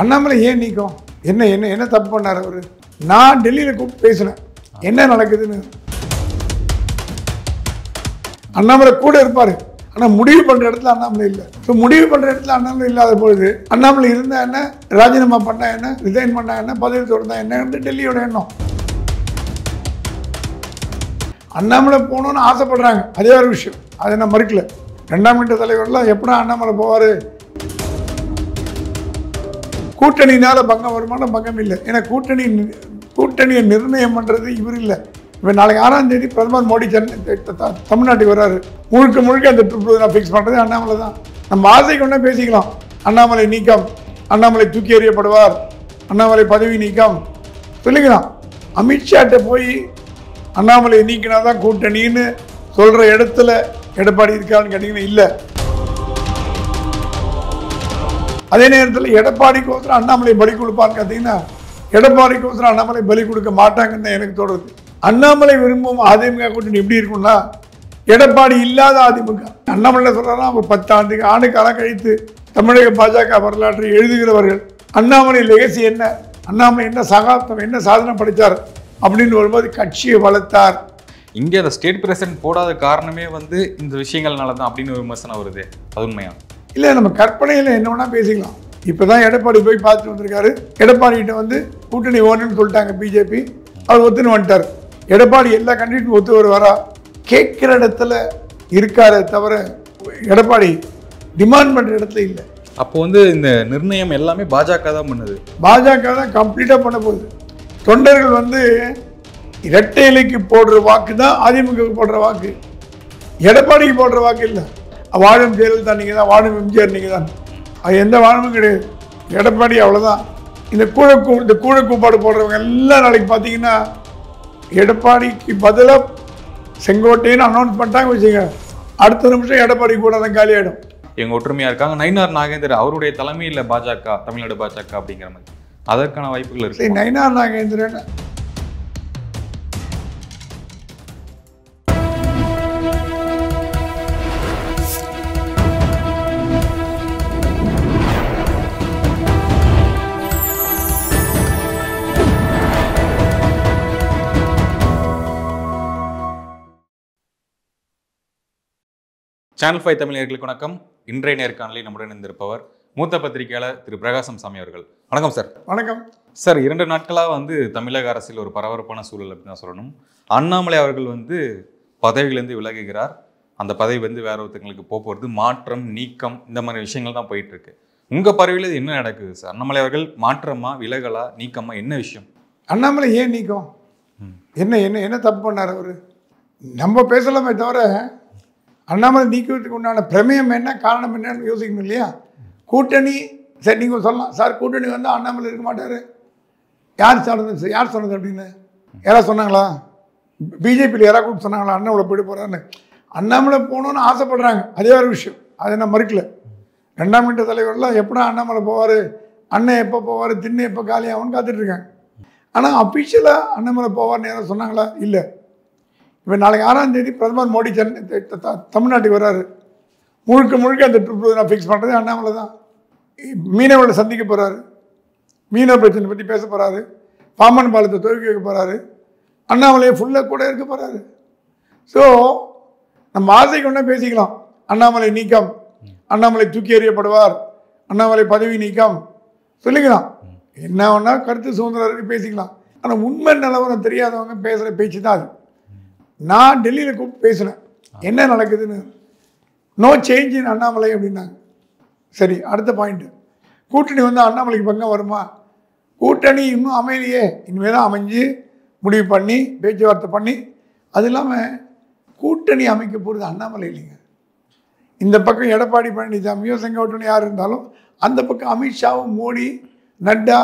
அண்ணாமலை ஏன் நீக்கும்? என்ன என்ன என்ன தப்பு பண்ணார் அவர்? நான் டெல்லியில் கூப்பிட்டு பேசினேன், என்ன நடக்குதுன்னு. அண்ணாமலை கூட இருப்பார், ஆனால் முடிவு பண்ணுற இடத்துல அண்ணாமலை இல்லை. ஸோ முடிவு பண்ணுற இடத்துல அண்ணாமலை இல்லாத பொழுது அண்ணாமலை இருந்தால் என்ன, ராஜினாமா பண்ணால் என்ன, ரிசைன் பண்ணால் என்ன, பதவி தொடர்ந்தா என்ன, டெல்லியோட எண்ணம். அண்ணாமலை போகணுன்னு ஆசைப்படுறாங்க, அதே ஒரு விஷயம், அதை நான் மறுக்கல. ரெண்டாம் கட்ட தலைவர்லாம் எப்படா அண்ணாமலை போவார்? கூட்டணினால பங்கம் வருமான பங்கம் இல்லை. ஏன்னா கூட்டணியை நிர்ணயம் பண்ணுறது இவர் இல்லை. இப்போ நாளைக்கு 6ஆம் தேதி பிரதமர் மோடி தமிழ்நாட்டுக்கு வர்றாரு. முழுக்க அந்த ட்ரிப் நான் ஃபிக்ஸ் பண்ணுறது அண்ணாமலை தான். நம்ம ஆசைக்கு ஒன்றே பேசிக்கலாம். அண்ணாமலை நீக்கம், அண்ணாமலை தூக்கி எறியப்படுவார், அண்ணாமலை பதவி நீக்கம் சொல்லிக்கலாம். அமித்ஷாட்ட போய் அண்ணாமலை நீக்கினா தான் கூட்டணின்னு சொல்கிற இடத்துல எடப்பாடி இருக்கான்னு கேட்டிங்கன்னா இல்லை. அதே நேரத்தில் எடப்பாடிக்கோசரம் அண்ணாமலை பலி கொடுப்பான்னு பார்த்தீங்கன்னா எடப்பாடிக்கோசரம் அண்ணாமலை பலி கொடுக்க மாட்டாங்கன்னு தான் எனக்கு தோணுது. அண்ணாமலை விரும்பும் அதிமுக கூட்டணி எப்படி இருக்கும்னா, எடப்பாடி இல்லாத அதிமுக. அண்ணாமலை சொல்கிறாரா, ஒரு 10 ஆண்டு காலம் கழித்து தமிழக பாஜக வரலாற்றை எழுதுகிறவர்கள் அண்ணாமலை லெகசி என்ன, அண்ணாமலை என்ன சகாப்தம், என்ன சாதனை படைத்தார் அப்படின்னு வரும்போது கட்சியை வளர்த்தார். இங்கே அந்த ஸ்டேட் பிரசிடென்ட் போடாத காரணமே இந்த விஷயங்கள்னால தான் அப்படின்னு ஒரு விமர்சனம் வருது. அது உண்மையா? இல்லை, நம்ம கற்பனையில் என்ன வேணால் பேசிக்கலாம். இப்போ தான் எடப்பாடி போய் பார்த்துட்டு வந்திருக்காரு. எடப்பாடிகிட்ட கூட்டணி ஓணுன்னு சொல்லிட்டாங்க பிஜேபி, அவர் ஒத்துன்னு வந்துட்டார். எடப்பாடி எல்லா கண்டிப்பாக ஒத்து வருவாரா? கேட்குற இடத்துல இருக்காரே தவிர எடப்பாடி டிமாண்ட் பண்ணுற இடத்துல இல்லை. அப்போ இந்த நிர்ணயம் எல்லாமே பாஜக தான் பண்ணுது. பாஜக தான் கம்ப்ளீட்டாக பண்ண போகுது. தொண்டர்கள் இரட்டை இலைக்கு போடுற வாக்கு தான் அதிமுகவுக்கு போடுற வாக்கு, எடப்பாடிக்கு போடுற வாக்கு இல்லை. வாழும் ஜெயலலிதா நீங்கள் தான், வாழும் எம்ஜிஆர் நீங்கள் தான், அது எந்த வாழமும் கிடையாது. எடப்பாடி அவ்வளோதான். இந்த கூழக்கூப்பாடு போடுறவங்க எல்லாம் நாளைக்கு பார்த்தீங்கன்னா எடப்பாடிக்கு பதிலாக செங்கோட்டைன்னு அனௌன்ஸ் பண்ணிட்டாங்க வச்சுங்க, அடுத்த நிமிஷம் எடப்பாடி கூட தான் காலி ஆகிடும். எங்கள் ஒற்றுமையாக இருக்காங்க. நயினார் நாகேந்திரன் அவருடைய தலைமையில் பாஜக, தமிழ்நாடு பாஜக அப்படிங்கிற மாதிரி அதற்கான வாய்ப்புகள் இருக்கு. நயினார் நாகேந்திரன் சேனல் 5 தமிழர்களுக்கு வணக்கம். இன்றைய நேர்காணலில் நம்முடன் இருந்திருப்பவர் மூத்த பத்திரிகையாளர் திரு பிரகாசம் சாமி அவர்கள். வணக்கம் சார். வணக்கம் சார். 2 நாட்களாக தமிழக அரசில் ஒரு பரபரப்பான சூழல் அப்படின்னு தான் சொல்லணும். அண்ணாமலை அவர்கள் பதவியிலேருந்து விலகுகிறார். அந்த பதவி வேற ஒருத்தங்களுக்கு போகிறது, மாற்றம், நீக்கம், இந்த மாதிரி விஷயங்கள் தான் போயிட்டு இருக்கு. உங்கள் பதவியில் என்ன நடக்குது சார்? அண்ணாமலை அவர்கள் மாற்றமா, விலகலா, நீக்கமா, என்ன விஷயம்? அண்ணாமலை ஏன் நீக்கம்? என்ன என்ன என்ன தப்பு பண்ணார் அவர்? நம்ம பேசலாமே தவிர அண்ணாமலை நீக்கிறதுக்கு உண்டான பிரமேயம் என்ன, காரணம் என்னன்னு யோசிக்கணும் இல்லையா? கூட்டணி சரி, நீங்கள் சொல்லலாம் சார், கூட்டணி அண்ணாமலை இருக்க மாட்டார், யார் சொன்னது அப்படின்னு யாராவது சொன்னாங்களா? பிஜேபியில் யாராவது கூப்பிட்டு சொன்னாங்களா அண்ணாமலை போயிட்டு போகிறான்னு? அண்ணாமலை போகணுன்னு ஆசைப்படுறாங்க, அதே ஒரு விஷயம், அதை நான் மறுக்கல. ரெண்டாம் கட்ட தலைவர்லாம் எப்படா அண்ணாமலை போவார், அண்ணன் எப்போ போவார், திண்ணை எப்போ காலியாகும்னு காத்துட்ருக்காங்க. ஆனால் அஃபிஷியலாக அண்ணாமலை போவார்னு யாராவது சொன்னாங்களா? இல்லை. இப்போ நாளைக்கு 6ஆம் தேதி பிரதமர் மோடி தமிழ்நாட்டுக்கு வர்றாரு. முழுக்க அந்த ட்ரிப் நான் ஃபிக்ஸ் பண்ணுறது அண்ணாமலை தான். மீனவர்களை சந்திக்க போகிறாரு, மீனவ பிரச்சனை பற்றி பேச போகிறாரு, பாம்பன் பாலத்தை துவக்கி வைக்க போகிறாரு, அண்ணாமலையை ஃபுல்லாக கூட இருக்க போகிறாரு. ஸோ நம்ம ஆசைக்கு ஒன்றே பேசிக்கலாம். அண்ணாமலை நீக்கம், அண்ணாமலை தூக்கி எறியப்படுவார், அண்ணாமலை பதவி நீக்கம் சொல்லிக்கலாம். என்ன ஒன்றா கருத்து சுதந்திரம் பேசிக்கலாம். ஆனால் உண்மை நிலவரம் தெரியாதவங்க பேசுகிற பேச்சு தான் அது. நான் டெல்லியில் கூப்பிட்டு பேசினேன், என்ன நடக்குதுன்னு. நோ சேஞ்ச் இன் அண்ணாமலை அப்படின்னாங்க. சரி, அடுத்த பாயிண்ட்டு, கூட்டணி அண்ணாமலைக்கு பங்கம் வருமா? கூட்டணி இன்னும் அமையலையே, இனிமேல் தான் அமைஞ்சு முடிவு பண்ணி பேச்சுவார்த்தை பண்ணி, அது இல்லாமல் கூட்டணி அமைக்க போகிறது அண்ணாமலை இல்லைங்க. இந்த பக்கம் எடப்பாடி பழனிசாமியோ செங்கோட்டையோ யார் இருந்தாலும், அந்த பக்கம் அமித்ஷாவும் மோடி, நட்டா,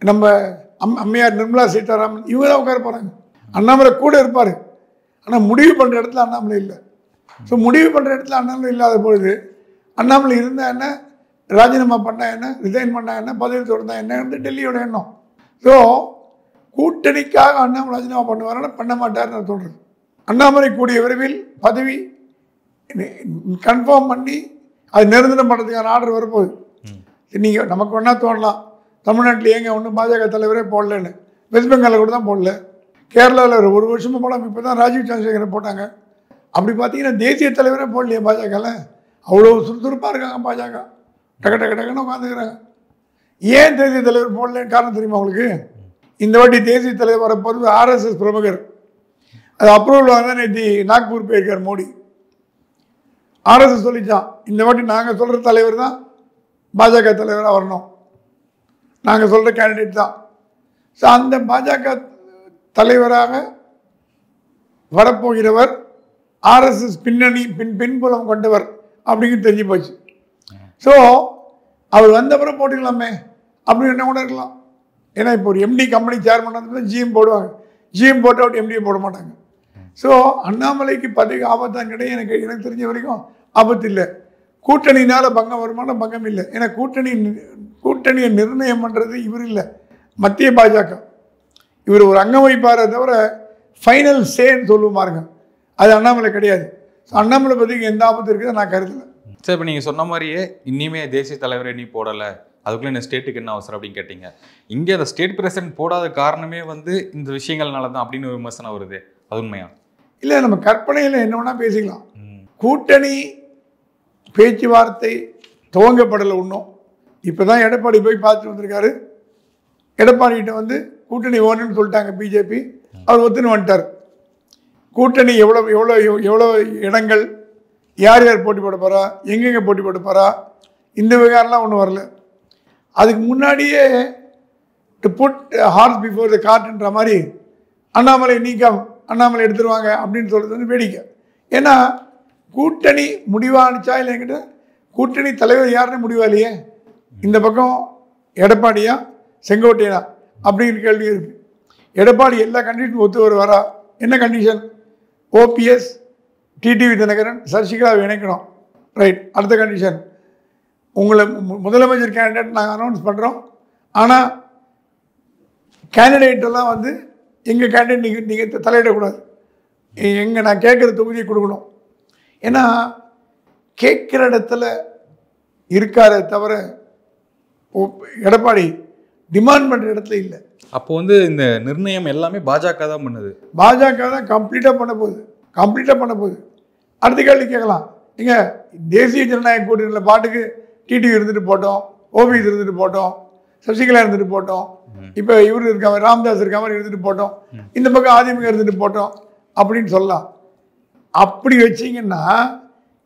நம்ம அம்மையார் நிர்மலா சீதாராமன், இவங்க தான் உட்கார போகிறாங்க. அண்ணாமலை கூட இருப்பார், ஆனால் முடிவு பண்ணுற இடத்துல அண்ணாமலை இல்லை. ஸோ முடிவு பண்ணுற இடத்துல அண்ணாமலை இல்லாத பொழுது அண்ணாமலை இருந்தால் என்ன, ராஜினாமா பண்ணால் என்ன, ரிசைன் பண்ணால் என்ன, பதவி தொடர்ந்தா என்ன, டெல்லியோட எண்ணம். ஸோ கூட்டணிக்காக அண்ணாமலை ராஜினாமா பண்ணுவாரான பண்ண மாட்டார்னு நான் சொல்கிறேன். அண்ணாமலை கூடிய விரைவில் பதவி கன்ஃபார்ம் பண்ணி அது நிரந்தரம் பண்ணுறதுக்கான ஆர்டர் வரப்போகுது. நீங்கள் நமக்கு ஒன்றா தோணலாம், தமிழ்நாட்டில் ஏங்க ஒன்றும் பாஜக தலைவரே போடலன்னு. வெஸ்ட் பெங்காலில் கூட தான் போடல, கேரளாவில் ஒரு வருஷமாக போடாமல் இப்போ தான் ராஜீவ் சந்திரசேகரை போட்டாங்க. அப்படி பார்த்தீங்கன்னா தேசிய தலைவரே போடலையே பாஜகவில். அவ்வளோ சுறுசுறுப்பாக இருக்காங்க பாஜக, டக்கு டக்கு டக்குன்னு உட்காந்துக்கிறாங்க. ஏன் தேசிய தலைவர் போடலன்னு காரணம் தெரியுமா உங்களுக்கு? இந்த வாட்டி தேசிய தலைவர் வர போகிறது RSS பிரமுகர். அது அப்ரூவல் வாங்க நேற்று நாக்பூர் போயிருக்கார் மோடி. RSS சொல்லிச்சான், இந்த வாட்டி நாங்கள் சொல்கிற தலைவர் தான் பாஜக தலைவராக வரணும், நாங்கள் சொல்கிற கேண்டிடேட் தான். ஸோ அந்த பாஜக தலைவராக வரப்போகிறவர் RSS பின்னணி பின்புலம் கொண்டவர் அப்படிங்கிறது தெரிஞ்சு போச்சு. ஸோ அவர் வந்தவரை போட்டுக்கலாமே அப்படின்னு கூட இருக்கலாம். ஏன்னா இப்போ ஒரு MD கம்பெனி சேர்மன் வந்து GM போடுவாங்க, GM போட்டு அவுட் MD போட மாட்டாங்க. ஸோ அண்ணாமலைக்கு பதவி ஆபத்தான் கிடையாது. எனக்கு தெரிஞ்ச வரைக்கும் ஆபத்து இல்லை. கூட்டணியினால் பங்கம் வருமான பங்கம் இல்லை. ஏன்னா கூட்டணியை நிர்ணயம் பண்ணுறது இவர் இல்லை, மத்திய பாஜக. இவர் ஒரு அங்கம் வைப்பாரை தவிர ஃபைனல் சேன்னு சொல்லுவாருங்க, அது அண்ணாமலை கிடையாது. ஸோ அண்ணாமலை பற்றிக்கு எந்த ஆபத்து இருக்குதுன்னு நான் கருதலை. சார், இப்போ நீங்கள் சொன்ன மாதிரியே இனிமே தேசிய தலைவரை நீ போடலை, அதுக்குள்ளே இந்த ஸ்டேட்டுக்கு என்ன அவசரம் அப்படின்னு கேட்டீங்க. இங்கே அந்த ஸ்டேட் பிரசிடென்ட் போடாத காரணமே வந்து இந்த விஷயங்கள்னால தான் அப்படின்னு ஒரு விமர்சனம் வருது. அது உண்மையா? இல்லை, நம்ம கற்பனையில் என்ன வேணால் பேசிக்கலாம். கூட்டணி பேச்சுவார்த்தை துவங்கப்படலை இன்னும். இப்போ தான் எடப்பாடி போய் பார்த்துட்டு வந்திருக்காரு. எடப்பாடிகிட்ட வந்து கூட்டணி ஓணுன்னு சொல்லிட்டாங்க பிஜேபி. அவர் ஒத்துன்னு வந்துட்டார். கூட்டணி எவ்வளோ எவ்வளோ எவ்வளோ இடங்கள், யார் யார் போட்டி போட போகிறா, எங்கெங்கே போட்டி போட போகிறா, இந்த விவகாரம்லாம் ஒன்றும் வரல. அதுக்கு முன்னாடியே to put horse before the கார்ட்ன்ற மாதிரி அண்ணாமலை நீக்கம், அண்ணாமலை எடுத்துருவாங்க அப்படின்னு சொல்கிறது வந்து வேடிக்கை. ஏன்னா கூட்டணி முடிவானுச்சா இல்லைங்கிட்ட கூட்டணி தலைவர் யாருன்னு முடிவா இல்லையே. இந்த பக்கம் எடப்பாடியா செங்கோட்டையா அப்படிங்கிற கேள்வி இருக்குது. எடப்பாடி எல்லா கண்டிஷனும் ஒத்து வரா? என்ன கண்டிஷன்? OPS, டிடிவி தினகரன், சசிகலாவை இணைக்கணும். ரைட். அடுத்த கண்டிஷன், உங்களை முதலமைச்சர் கேண்டிடேட் நாங்கள் அனௌன்ஸ் பண்ணுறோம், ஆனால் கேண்டிடேட்டெல்லாம் வந்து எங்கள் கேண்டிடேட் நீங்கள் தலையிடக்கூடாது, எங்கே நான் கேட்குற தொகுதியை கொடுக்கணும். ஏன்னா கேட்குற இடத்துல இருக்காரே தவிர எடப்பாடி டிமாண்ட் பண்ணுற இடத்துல இல்லை. அப்போ வந்து இந்த நிர்ணயம் எல்லாமே பாஜக தான் பண்ணுது. பாஜக தான் கம்ப்ளீட்டாக பண்ண போகுது. அடுத்த கேள்வி கேட்கலாம், இங்கே தேசிய ஜனநாயக கூட்டணியில் பாட்டுக்கு டிடிவி இருந்துட்டு போட்டோம், OPS இருந்துட்டு போட்டோம், சசிகலா இருந்துட்டு போட்டோம், இப்போ இவர் இருக்க ராமதாஸ் இருக்க மாதிரி இருந்துட்டு போட்டோம், இந்த பக்கம் அதிமுக இருந்துட்டு போட்டோம் அப்படின்னு சொல்லலாம். அப்படி வச்சிங்கன்னா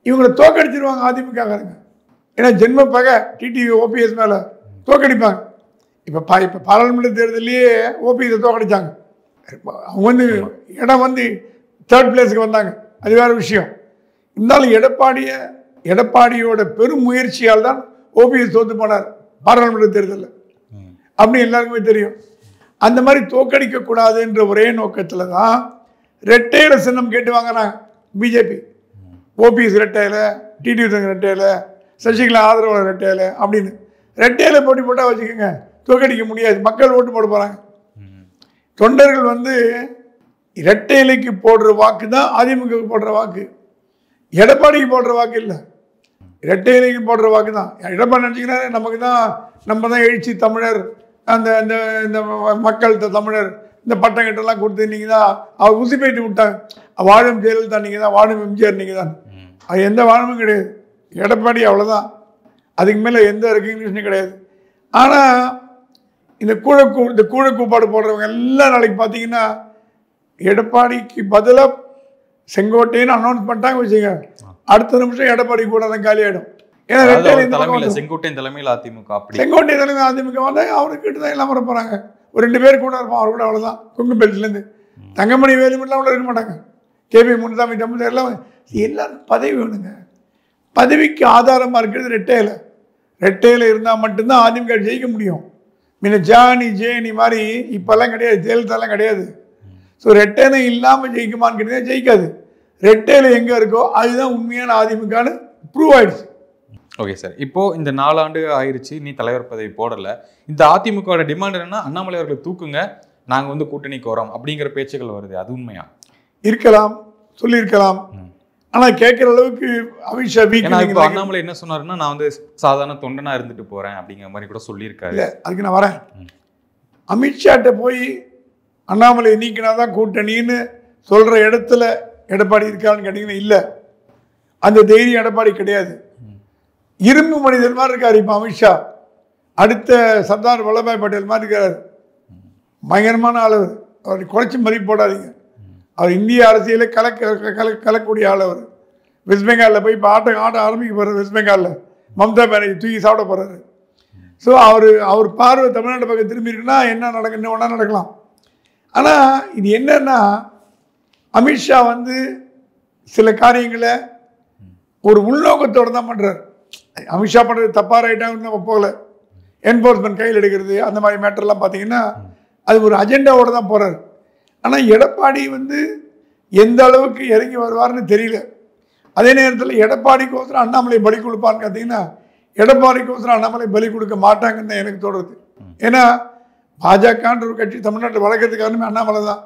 இவங்களை தோக்கடிச்சிருவாங்க அதிமுககாரங்க. ஏன்னா ஜென்ம பகை டிடிவி OPS மேலே தோக்கடிப்பாங்க. இப்போ பாராளுமன்ற தேர்தலையே OPS தோக்கடிச்சாங்க. அவங்க வந்து இடம் வந்து 3rd பிளேஸுக்கு வந்தாங்க, அது வேறு விஷயம். இருந்தாலும் எடப்பாடியோட பெரும் முயற்சியால் தான் OPS தோற்று போனார் பாராளுமன்ற தேர்தலில், அப்படின்னு எல்லாருக்குமே தெரியும். அந்த மாதிரி தோக்கடிக்கக்கூடாதுன்ற ஒரே நோக்கத்தில் தான் ரெட்டையில சின்னம் கேட்டு வாங்கினாங்க பிஜேபி. OPS ரெட்டையில, டிடிவி ரெட்டையில, சசிகலா ஆதரவு ரெட்டையில அப்படின்னு. ரெட்டையில போட்டி போட்டால் வச்சுக்கோங்க, தோக்கடிக்க முடியாது, மக்கள் ஓட்டு போட போகிறாங்க. தொண்டர்கள் வந்து இரட்டையிலைக்கு போடுற வாக்கு தான் அதிமுகவுக்கு போடுற வாக்கு, எடப்பாடிக்கு போடுற வாக்கு இல்லை. இரட்டையிலைக்கு போடுற வாக்கு தான். எடப்பாடி நினச்சிங்கன்னா நம்ம தான் எழுச்சி தமிழர், அந்த அந்த இந்த மக்கள் தமிழர், இந்த பட்டங்கிட்டெல்லாம் கொடுத்து நீங்கள் தான் அவர் உசி போயிட்டு விட்டாங்க. வாழும் ஜெயலலிதா நீங்கள் தான், வாழும் எம்ஜிஆர் நீங்கள் தான். அது எந்த வாழமும் கிடையாது. எடப்பாடி அவ்வளோதான், அதுக்கு மேலே எந்த ரெக்கக்னிஷனும் கிடையாது. ஆனால் இந்த கூழக்கூப்பாடு போடுறவங்க எல்லாம் நாளைக்கு பார்த்தீங்கன்னா எடப்பாடிக்கு பதிலாக செங்கோட்டைன்னு அனௌன்ஸ் பண்ணிட்டாங்க வச்சுங்க, அடுத்த நிமிஷம் எடப்பாடி கூட தான் காலி ஆகிடும். ஏன்னா செங்கோட்டையின் தலைமையில் அதிமுக, செங்கோட்டை தலைமையில் அதிமுக வந்து அவர்கிட்ட தான் எல்லாம் வர போகிறாங்க. ஒரு 2 பேர் கூட இருப்பான், அவர் கூட அவ்வளோதான். கொங்கு பெல்ட்லேருந்து தங்கமணி வேலுமெல்லாம் கூட இருக்க மாட்டாங்க. KP முனுசாமி தமிழ் எல்லாரும் பதவி வேணுங்க. பதவிக்கு ஆதாரமாக இருக்கிறது ரெட்டையில இருந்தால் மட்டும்தான் அதிமுக ஜெயிக்க முடியும். முன்ன ஜேனி மாதிரி இப்போல்லாம் கிடையாது, ஜெயலலிதாலாம் கிடையாது. ஸோ ரெட்டையில இல்லாமல் ஜெயிக்குமான்னு கேட்டீங்கன்னா ஜெயிக்காது. ரெட்டையில எங்கே இருக்கோ அதுதான் உண்மையான அதிமுகன்னு ப்ரூவ் ஆயிடுச்சு. ஓகே சார், இப்போது இந்த 4 ஆண்டு ஆயிடுச்சு, நீ தலைவர் பதவி போடலை. இந்த அதிமுகவோட டிமாண்ட் என்னன்னா அண்ணாமலை அவர்களை தூக்குங்க, நாங்கள் வந்து கூட்டணிக்கு வரோம் அப்படிங்கிற பேச்சுகள் வருது, அது உண்மையா? இருக்கலாம், சொல்லியிருக்கலாம். ஆனால் கேட்குற அளவுக்கு அமித்ஷா ஏன்னா இப்போ வீக். அண்ணாமலை என்ன சொன்னாருன்னா, நான் வந்து சாதாரண தொண்டனா இருந்துட்டு போறேன் அப்படிங்கிற மாதிரி கூட சொல்லியிருக்காரு. இல்லை, அதுக்கு நான் வரேன். அமித்ஷாட்ட போய் அண்ணாமலை நீக்கினாதான் கூட்டணின்னு சொல்கிற இடத்துல எடப்பாடி இருக்கான்னு கேட்டிங்கன்னா இல்லை, அந்த தைரியம் எடப்பாடி கிடையாது. இரும்பு மனிதர் மாதிரி இருக்கார் இப்போ அமித்ஷா. அடுத்த சர்தார் வல்லபாய் பட்டேல் மாதிரி இருக்கார். பயங்கரமான ஆள் அவர். அவர் குறைச்சி மதிப்பு போடாதீங்க. அவர் இந்திய அரசியலே கலக்கக்கூடிய ஆள். அவர் வெஸ்ட் பெங்காலில் போய் இப்போ ஆட்ட ஆரம்பிக்க போகிறார். வெஸ்ட் பெங்காலில் மம்தா பானர்ஜி தூக்கி சாப்பிட போகிறாரு. ஸோ அவர் பார்வை தமிழ்நாட்டு பக்கம் திரும்பி இருக்குன்னா என்ன நடக்குன்னு ஒன்றா நடக்கலாம். ஆனால் இது என்னன்னா, அமித்ஷா வந்து சில காரியங்களை ஒரு உள்நோக்கத்தோடு தான் பண்ணுறார். அமித்ஷா பண்ணுறது தப்பாக ரைட்டாக நம்ம போகல. என்ஃபோர்ஸ்மெண்ட் கையில் எடுக்கிறது அந்த மாதிரி மேட்டர்லாம் பார்த்தீங்கன்னா அது ஒரு அஜெண்டாவோடு தான் போகிறார். ஆனால் எடப்பாடி வந்து எந்த அளவுக்கு இறங்கி வருவார்னு தெரியல. அதே நேரத்தில் எடப்பாடிக்கோசரம் அண்ணாமலை பலி கொடுப்பான்னு பார்த்தீங்கன்னா எடப்பாடிக்கோசரம் அண்ணாமலை பலி கொடுக்க மாட்டாங்கன்னு தான் எனக்கு தோணுது. ஏன்னா பாஜகன்ற ஒரு கட்சி தமிழ்நாட்டில் வளர்க்கறதுக்கு காரணமே அண்ணாமலை தான்.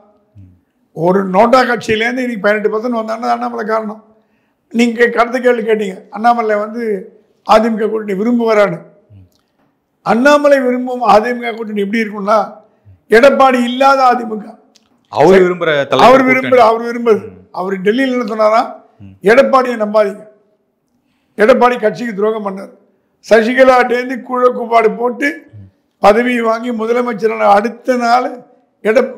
ஒரு நோட்டா கட்சியிலேருந்து இன்னைக்கு 18% வந்தாங்கன்னா அண்ணாமலை காரணம். நீங்கள் கருத்து கேள்வி கேட்டீங்க, அண்ணாமலை வந்து அதிமுக கூட்டணி விரும்புவாரான்னு. அண்ணாமலை விரும்பும் அதிமுக கூட்டணி எப்படி இருக்கும்னா, எடப்பாடி இல்லாத அதிமுக. அவர் விரும்புறது அவர் டெல்லியில் என்ன சொன்னாரா, எடப்பாடியை நம்பாதீங்க, எடப்பாடி கட்சிக்கு துரோகம் பண்ணார். சசிகலாட்டேந்து கூப்பாடு போட்டு பதவியை வாங்கி முதலமைச்சரான அடுத்த நாள்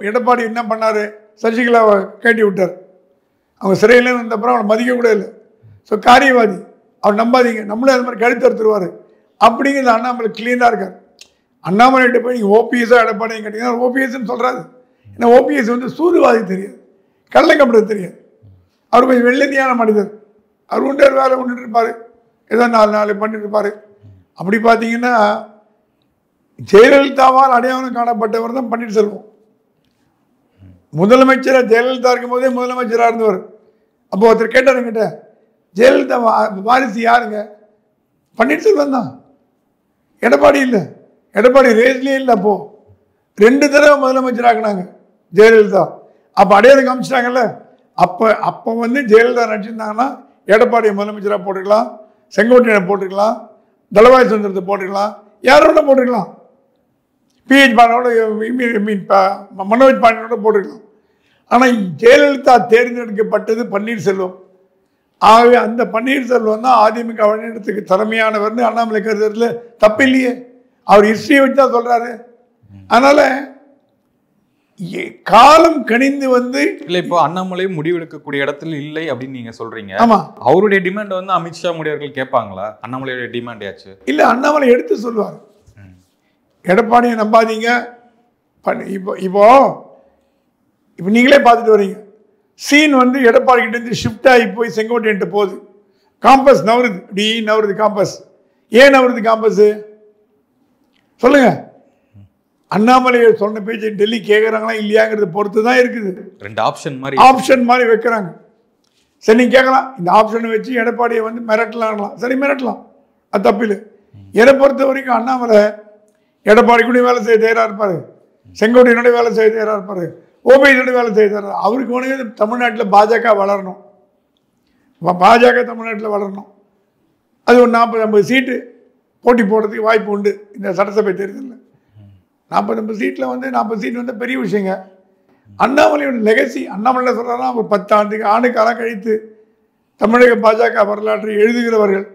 எடப்பாடி என்ன பண்ணார், சசிகலாவை கேட்டி விட்டார். அவங்க சிறையில் இருந்தப்பறம் அவனை மதிக்க கூட இல்லை. ஸோ காரியவாதி, அவர் நம்பாதீங்க, நம்மளே அது மாதிரி கழுத்து அறுத்துருவார் அப்படிங்கிறது அண்ணாமலை கிளீனாக இருக்கார். அண்ணாமலைகிட்ட போய் நீங்கள் ஓபிஎஸ்ஸாக எடப்பாடியும் கேட்டிங்கன்னா ஓபிஎஸ்ன்னு சொல்கிறாரு. ஏன்னா ஓபிஎஸ் வந்து சூதுவாதி தெரியாது, கள்ளக்கம்படம் தெரியாது. அவர் கொஞ்சம் வெள்ளந்தியான மனிதர். அவர் உண்டு வேலை கொண்டுட்டு இருப்பார், ஏதோ 4 பண்ணிட்டு இருப்பார். அப்படி பார்த்தீங்கன்னா ஜெயலலிதாவால் அடையாளம் காணப்பட்டவர் தான் பன்னீர்செல்வம். முதலமைச்சராக ஜெயலலிதா இருக்கும் போதே முதலமைச்சராக இருந்தவர். அப்போ ஒருத்தர் கேட்டார் என்கிட்ட, ஜெயலலிதா வாரிசு யாருங்க? பன்னீர்செல்வம் தான், எடப்பாடி இல்லை. எடப்பாடி ரேஸ்லேயே இல்லை. அப்போது 2 தடவை முதலமைச்சராகினாங்க ஜெயலலிதா. அப்போ அடையாளம் காமிச்சிட்டாங்கல்ல. அப்போ வந்து ஜெயலலிதா நடிச்சிருந்தாங்கன்னா எடப்பாடியை முதலமைச்சராக போட்டுக்கலாம், செங்கோட்டையனை போட்டுக்கலாம், தளவாய் சுந்தரத்தை போட்டுக்கலாம், யாரோட போட்டுக்கலாம், பிஹெச் பாண்டியோட மனோஜ் பாண்டியனோட போட்டுக்கலாம். ஆனால் ஜெயலலிதா தேர்ந்தெடுக்கப்பட்டது பன்னீர்செல்வம். ஆகவே அந்த பன்னீர்செல்வம் தான் அதிமுக வழிநடத்துக்கு திறமையானவர்னு அண்ணாமலை கருதுறதுல தப்பு இல்லையே. அவர் ஹிஸ்டரியை வச்சு தான் சொல்கிறாரு. அதனால் காலம் கணிந்து வந்து இல்லை, இப்போ அண்ணாமலை முடிவெடுக்கக்கூடிய இடத்துல இல்லை அப்படின்னு நீங்கள் சொல்கிறீங்க. ஆமாம், அவருடைய டிமாண்ட் வந்து அமித்ஷா முடியவர்கள் கேட்பாங்களா? அண்ணாமலையுடைய டிமாண்ட் ஆச்சு இல்லை, அண்ணாமலை எடுத்து சொல்லுவார், எடப்பாடியை நம்பாதீங்க. இப்போ நீங்களே பார்த்துட்டு வரீங்க, சீன் வந்து எடப்பாடி கிட்டேருந்து ஷிஃப்ட் ஆகி போய் செங்கோட்டையன்ட்டு போகுது. காம்பஸ் நவருது, இப்படி நவருது காம்பஸ். ஏன் நவருது காம்பஸ் சொல்லுங்க? அண்ணாமலையை சொன்ன பேச்சு டெல்லி கேட்குறாங்களா இல்லையாங்கிறத பொறுத்து தான் இருக்குது. 2 ஆப்ஷன் மாதிரி வைக்கிறாங்க. சரி, நீங்கள் கேட்கலாம், இந்த ஆப்ஷனை வச்சு எடப்பாடியை வந்து மிரட்டலாம். சரி, மிரட்டலாம், அது தப்பில்லை. என்னை பொறுத்த வரைக்கும் அண்ணாமலை எடப்பாடி கூட வேலை செய்ய தயாராக இருப்பார், செங்கோட்டையனோட வேலை செய்ய தயாராக இருப்பார், ஓபிஎஸோட வேலை செய்ய தயாராக. அவருக்கு ஒன்று தமிழ்நாட்டில் பாஜக வளரணும், பாஜக தமிழ்நாட்டில் வளரணும். அது ஒரு 40-50 சீட்டு போட்டி போடுறதுக்கு வாய்ப்பு உண்டு இந்த சட்டசபை தேர்தலில். 40-50 சீட்டில் வந்து 40 சீட் வந்து பெரிய விஷயங்க. அண்ணாமலையோட லெகசி, அண்ணாமலை சொல்கிறாரா, ஒரு 10 ஆண்டு காலம் கழித்து தமிழக பாஜக வரலாற்றை எழுதுகிறவர்கள்.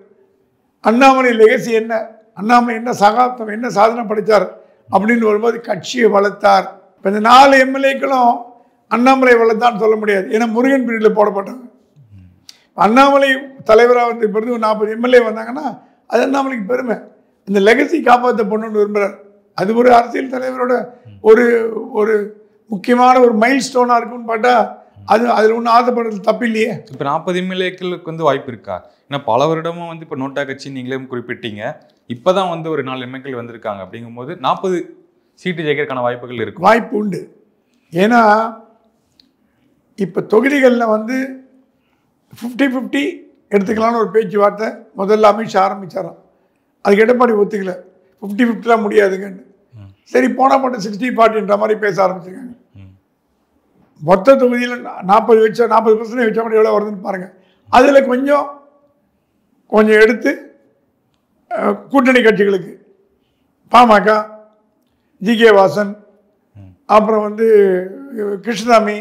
அண்ணாமலை லெகசி என்ன, அண்ணாமலை என்ன சகாப்தம், என்ன சாதனை படைத்தார் அப்படின்னு வரும்போது கட்சியை வளர்த்தார். இப்போ இந்த 4 எம்எல்ஏக்களும் அண்ணாமலை வளர்த்தான்னு சொல்ல முடியாது, ஏன்னா முருகன் பீரியடில் போடப்பட்டாங்க. அண்ணாமலை தலைவராக வந்து இப்போ ஒரு 40 எம்எல்ஏ வந்தாங்கன்னா அது அண்ணாமலைக்கு பெருமை. இந்த லெகசி காப்பாற்ற பண்ணணும்னு விரும்புகிறார். அது ஒரு அரசியல் தலைவரோட ஒரு ஒரு முக்கியமான ஒரு மைல் ஸ்டோனாக இருக்குன்னு பார்த்தா அதில் ஒன்றும் ஆசைப்படுறது தப்பு இல்லையே. இப்போ 40 எம்எல்ஏக்களுக்கு வந்து வாய்ப்பு இருக்கா? ஏன்னா பல வருடமும் வந்து இப்போ நோட்டா கட்சி நீங்களே குறிப்பிட்டீங்க, இப்போ தான் வந்து ஒரு 4 எம்எல்ஏக்கள் வந்திருக்காங்க. அப்படிங்கும்போது 40 சீட்டு ஜெயிக்கிறதுக்கான வாய்ப்புகள் இருக்கு, வாய்ப்பு உண்டு. ஏன்னா இப்போ தொகுதிகளில் வந்து 50-50 எடுத்துக்கலான்னு ஒரு பேச்சுவார்த்தை முதல்ல அமித்ஷா ஆரம்பித்தாராம். அதுக்கு எடப்பாடி ஒத்துக்கல, 50-50 முடியாதுங்கன்னு. சரி, போனால் மட்டும் 60-40ன்ற மாதிரி பேச ஆரம்பிச்சிருக்காங்க. மொத்த தொகுதியில் 40 வச்சா 40% வச்சா மட்டும் எவ்வளோ வருதுன்னு பாருங்கள். அதில் கொஞ்சம் கொஞ்சம் எடுத்து கூட்டணி கட்சிகளுக்கு பாமக, ஜி.கே. வாசன், அப்புறம் வந்து கிருஷ்ணசாமி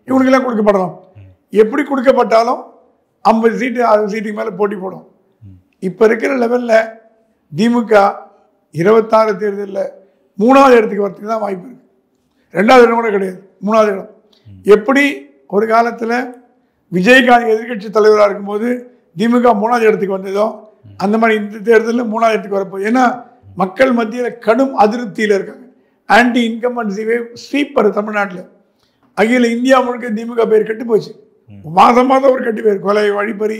இவங்களுக்கெல்லாம் கொடுக்கப்படலாம். எப்படி கொடுக்கப்பட்டாலும் 50 சீட்டு 60 சீட்டுக்கு மேலே போட்டி போடும். இப்போ இருக்கிற லெவலில் திமுக 26 தேர்தலில் 3வது இடத்துக்கு வரத்துக்கு தான் வாய்ப்பு இருக்குது. 2வது இடம் கூட கிடையாது, 3வது இடம். எப்படி ஒரு காலத்தில் விஜயகாந்த் எதிர்கட்சி தலைவராக இருக்கும்போது திமுக 3வது இடத்துக்கு வந்ததோ அந்த மாதிரி இந்த தேர்தலில் 3வது இடத்துக்கு வரப்போகுது. ஏன்னா மக்கள் மத்தியில் கடும் அதிருப்தியில் இருக்காங்க. ஆன்டி இன்கம்பன்சிவே ஸ்வீப்பர் தமிழ்நாட்டில். அகில இந்தியா முழுக்க திமுக பேர் கெட்டு போச்சு. மாதம் மாதம் ஒரு கெட்டு பேர், கொலை, வழிப்பறி,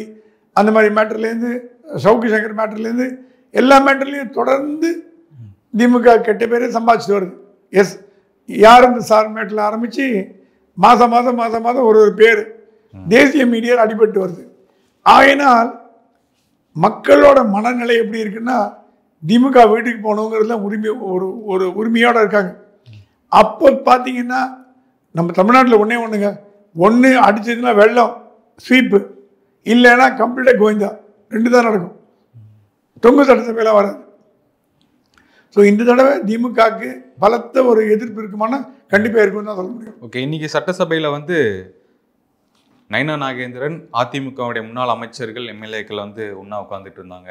அந்த மாதிரி மேட்டர்லேருந்து, சவுக்கு சங்கர் மேட்டர்லேருந்து எல்லா மேட்டர்லேயும் தொடர்ந்து திமுக கெட்ட பேரே சம்பாதிச்சுட்டு வருது. எஸ் யார் இந்த சார் மேட்டில் ஆரம்பித்து மாதம் மாதம் ஒரு பேர் தேசிய மீடியா அடிபட்டு வருது. ஆகையினால் மக்களோட மனநிலை எப்படி இருக்குன்னா திமுக வீட்டுக்கு போகணுங்கிறதுலாம் ஒரு உரிமையோடு இருக்காங்க. அப்போ பார்த்தீங்கன்னா நம்ம தமிழ்நாட்டில் ஒன்றுங்க, ஒன்று அடிச்சதுன்னா வெள்ளம் ஸ்வீப்பு, இல்லைன்னா கம்ப்ளீட்டாக கோவிந்தா, 2 தான் நடக்கும். தொங்கு சட்டசபையெல்லாம் வராது. ஸோ இந்த தடவை திமுகவுக்கு பலத்த ஒரு எதிர்ப்பு இருக்குமானா கண்டிப்பாக இருக்குன்னு தான் சொல்ல முடியும். ஓகே, இன்னைக்கு சட்டசபையில் வந்து நயினார் நாகேந்திரன், அதிமுகவுடைய முன்னாள் அமைச்சர்கள், எம்எல்ஏக்கள் வந்து ஒன்றா உட்காந்துட்டு இருந்தாங்க.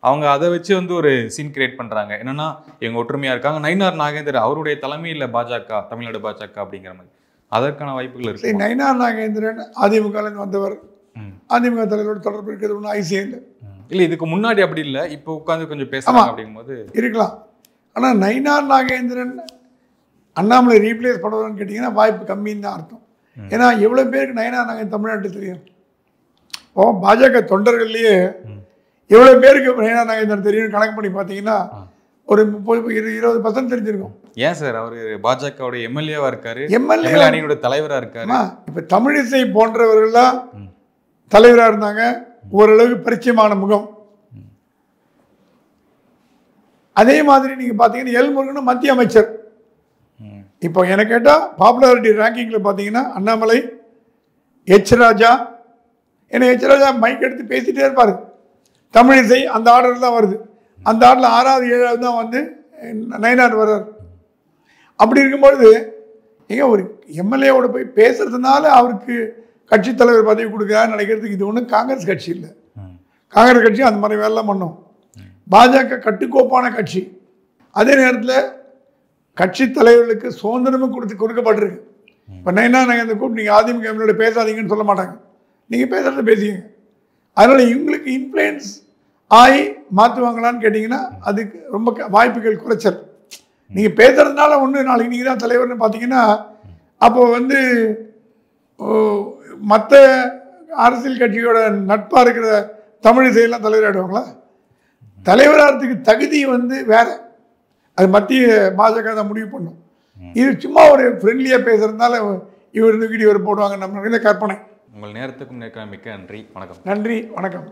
அவங்க அதை வச்சு வந்து ஒரு சீன் கிரியேட் பண்ணுறாங்க. என்னன்னா எங்கள் ஒற்றுமையாக இருக்காங்க, நயினார் நாகேந்திரன் அவருடைய தலைமையில் பாஜக, தமிழ்நாடு பாஜக அப்படிங்கிற மாதிரி. அதற்கான வாய்ப்புகள் இருக்கு. நயினார் நாகேந்திரன் அதிமுகலேருந்து வந்தவர், அதிமுக தலைவரோட தொடர்பு இருக்கிறது ஒன்றும் ஐசியம் இல்லை. இல்லை, இதுக்கு முன்னாடி அப்படி இல்லை, இப்போ உட்காந்து கொஞ்சம் பேசலாம் அப்படிங்கும்போது இருக்கலாம். ஆனால் நயினார் நாகேந்திரன் அண்ணாமலை ரீப்ளேஸ் பண்ணுவார்னு கேட்டிங்கன்னா வாய்ப்பு கம்மின்னு தான் அர்த்தம். ஏன்னா எவ்வளோ பேருக்கு நயினார் நாகேந்திரன் தமிழ்நாட்டில் தெரியும்? இப்போ பாஜக தொண்டர்கள்லேயே எவ்வளோ பேருக்கு நயினார் நாகேந்திரன் தெரியும் கணக்கு பண்ணி பார்த்தீங்கன்னா ஒரு 30-20% தெரிஞ்சிருக்கும். ஏன் சார் அவர் பாஜகவுடைய எம்எல்ஏவாக இருக்காரு, எம்எல்ஏ அணியோட தலைவராக இருக்காரு. இப்போ தமிழிசை போன்றவர்கள்லாம் தலைவராக இருந்தாங்க, ஓரளவுக்கு பரிச்சயமான முகம். அதே மாதிரி நீங்கள் பார்த்தீங்கன்னா எல் முருகனும் மத்திய அமைச்சர். இப்போ எனக்கு கேட்டால் பாப்புலாரிட்டி ரேங்கிங்கில் பார்த்தீங்கன்னா அண்ணாமலை, எச் ராஜா. ஏன்னா எச் ராஜா மைக் எடுத்து பேசிகிட்டே இருப்பார். தமிழிசை அந்த ஆர்டர் தான் வருது. அந்த ஆர்டரில் 6வது 7வது தான் வந்து நயினார் வர்றார். அப்படி இருக்கும்பொழுது ஏங்க ஒரு எம்எல்ஏவோட போய் பேசுறதுனால அவருக்கு கட்சி தலைவர் பதவி கொடுக்குறான்னு நினைக்கிறதுக்கு இது ஒன்றும் காங்கிரஸ் கட்சி இல்லை. காங்கிரஸ் கட்சி அந்த மாதிரி வேலைலாம் பண்ணும். பாஜக கட்டுக்கோப்பான கட்சி. அதே நேரத்தில் கட்சி தலைவர்களுக்கு சுதந்திரமும் கொடுக்கப்பட்டிருக்கு. இப்போ நயினார் நாகேந்திரன் கூப்பிட்டு நீங்கள் அதிமுக எம்எல்ஏ பேசாதீங்கன்னு சொல்ல மாட்டாங்க, நீங்கள் பேசுகிறத பேசிங்க. அதனால் இவங்களுக்கு இன்ஃப்ளூயன்ஸ் ஆகி மாற்றுவாங்களான்னு கேட்டிங்கன்னா அதுக்கு ரொம்ப வாய்ப்புகள் குறைச்சல். நீங்கள் பேசுகிறதுனால ஒன்று நாளைக்கு நீங்கள் தான் தலைவர்னு பார்த்தீங்கன்னா அப்போ வந்து மற்ற அரசியல் கட்சியோட நட்பாக இருக்கிற தமிழிசையெல்லாம் தலைவராகிடுவாங்களா? தலைவராகிறதுக்கு தகுதி வந்து வேறு, அது மத்திய பாஜக தான் முடிவு பண்ணும். இது சும்மா ஒரு ஃப்ரெண்ட்லியாக பேசுகிறதுனால இவர் தூக்கிட்டு இவர் போடுவாங்க நம்ம கற்பனை. உங்கள் நேரத்துக்கும் மிக்க நன்றி. வணக்கம். நன்றி, வணக்கம்.